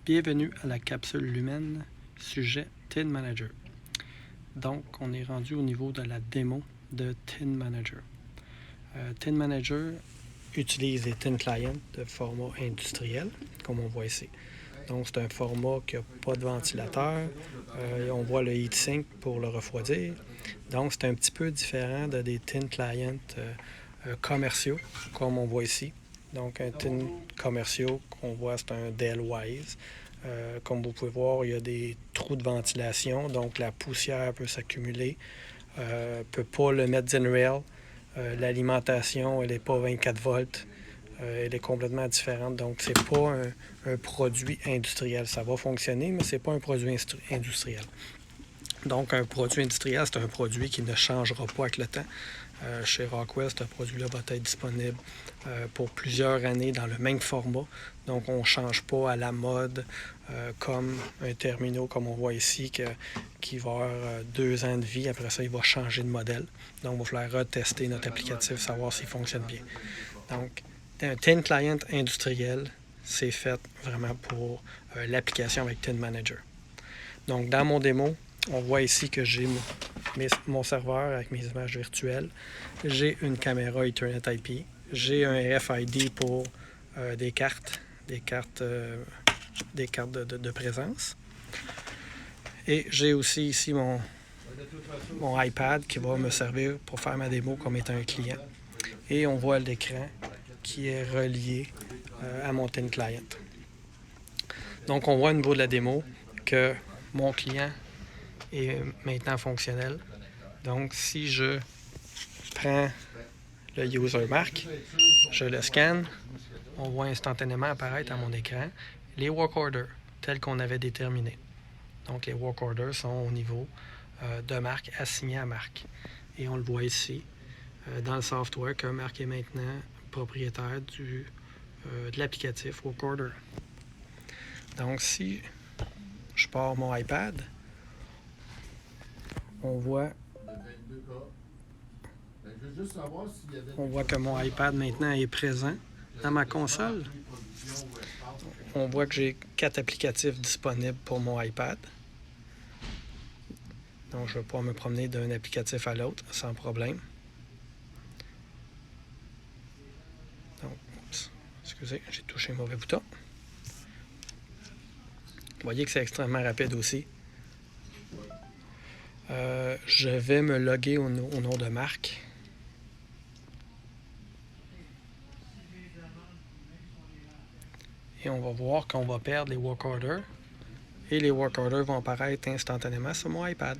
Bienvenue à la capsule Lumen, sujet Tin Manager. Donc, on est rendu au niveau de la démo de Tin Manager. Tin Manager utilise les Tin Clients de format industriel, comme on voit ici. Donc, c'est un format qui n'a pas de ventilateur. On voit le heatsink pour le refroidir. Donc, c'est un petit peu différent des Tin Clients commerciaux, comme on voit ici. Donc, un tin commercial qu'on voit, c'est un Delwise. Comme vous pouvez voir, il y a des trous de ventilation, donc la poussière peut s'accumuler. Ne peut pas le mettre in rail. L'alimentation, elle n'est pas 24 volts. Elle est complètement différente. Donc, c'est pas un produit industriel. Ça va fonctionner, mais c'est pas un produit industriel. Donc, un produit industriel, c'est un produit qui ne changera pas avec le temps. Chez Rockwell, ce produit-là va être disponible pour plusieurs années dans le même format. Donc, on ne change pas à la mode comme un terminal, comme on voit ici, qui va avoir 2 ans de vie. Après ça, il va changer de modèle. Donc, il va falloir retester notre applicatif, savoir s'il fonctionne bien. Donc, un Tin Client industriel, c'est fait vraiment pour l'application avec Tin Manager. Donc, dans mon démo, on voit ici que j'ai mon serveur avec mes images virtuelles. J'ai une caméra Ethernet IP. J'ai un RFID pour des cartes de présence. Et j'ai aussi ici mon iPad qui va me servir pour faire ma démo comme étant un client. Et on voit l'écran qui est relié à mon Tin Client. Donc, on voit au niveau de la démo que mon client est maintenant fonctionnel. Donc, si je prends le user mark, je le scanne, on voit instantanément apparaître à mon écran les work orders tels qu'on avait déterminés. Donc, les work orders sont au niveau de Marc, assignés à Marc. Et on le voit ici dans le software que Marc est maintenant propriétaire de l'applicatif work order. Donc, si je pars mon iPad, on voit que mon iPad maintenant est présent dans ma console. On voit que j'ai 4 applicatifs disponibles pour mon iPad. Donc, je vais pouvoir me promener d'un applicatif à l'autre sans problème. Donc, excusez, j'ai touché un mauvais bouton. Vous voyez que c'est extrêmement rapide aussi. Je vais me loguer au nom de Marc. Et on va voir qu'on va perdre les work orders. Et les work orders vont apparaître instantanément sur mon iPad.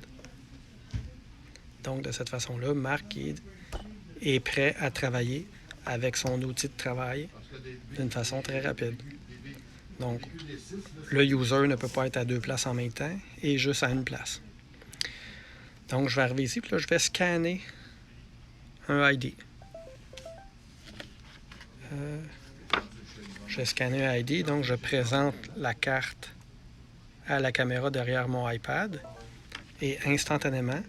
Donc, de cette façon-là, Marc est prêt à travailler avec son outil de travail d'une façon très rapide. Donc, le user ne peut pas être à 2 places en même temps et juste à une place. Donc, je vais arriver ici, puis là, je vais scanner un ID. Je vais scanner un ID, donc je présente la carte à la caméra derrière mon iPad et instantanément,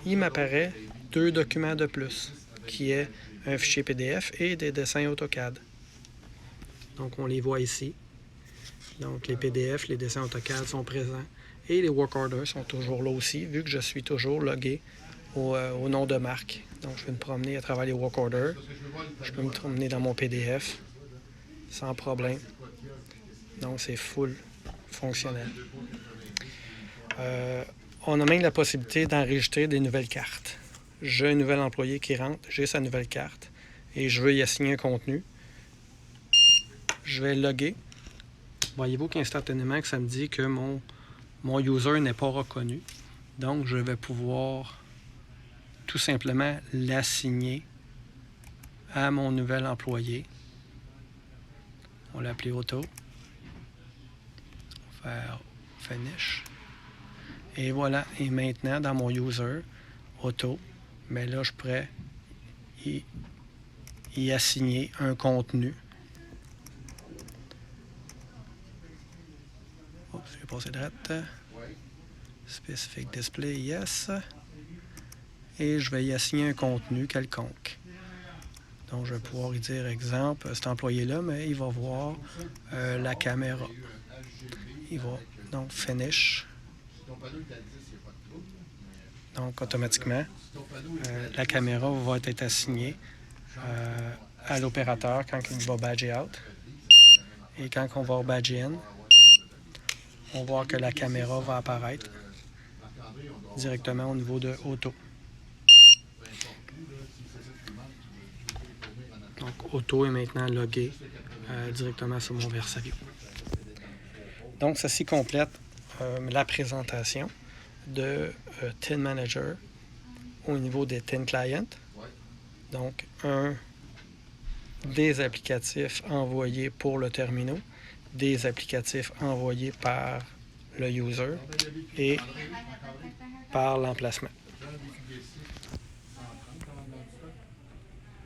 il m'apparaît 2 documents de plus, qui est un fichier PDF et des dessins AutoCAD. Donc, on les voit ici. Donc, les PDF, les dessins AutoCAD sont présents et les work orders sont toujours là aussi, vu que je suis toujours logué au nom de Marc. Donc, je vais me promener à travers les work orders. Je peux me promener dans mon PDF sans problème. Donc, c'est full fonctionnel. On a même la possibilité d'enregistrer des nouvelles cartes. J'ai un nouvel employé qui rentre, j'ai sa nouvelle carte et je veux y assigner un contenu. Je vais loguer. Voyez-vous qu'instantanément que ça me dit que mon user n'est pas reconnu. Donc, je vais pouvoir tout simplement l'assigner à mon nouvel employé. On l'a appelé Auto. On va faire Finish. Et voilà. Et maintenant, dans mon user, Auto, mais là, je pourrais y assigner un contenu. Oups, j'ai passé de droite. Specific Display, yes. Et je vais y assigner un contenu quelconque. Donc, je vais pouvoir y dire, exemple, cet employé-là, mais il va voir la caméra. il va donc finish. Donc, automatiquement, la caméra va être assignée à l'opérateur quand il va badger out. Et quand on va badger in, on va voir que la caméra va apparaître directement au niveau de Auto. Donc, Auto est maintenant logué directement sur mon Versario. Donc, ceci complète la présentation de Tin Manager au niveau des Tin Clients. Donc, des applicatifs envoyés pour le terminal, des applicatifs envoyés par le user et par l'emplacement.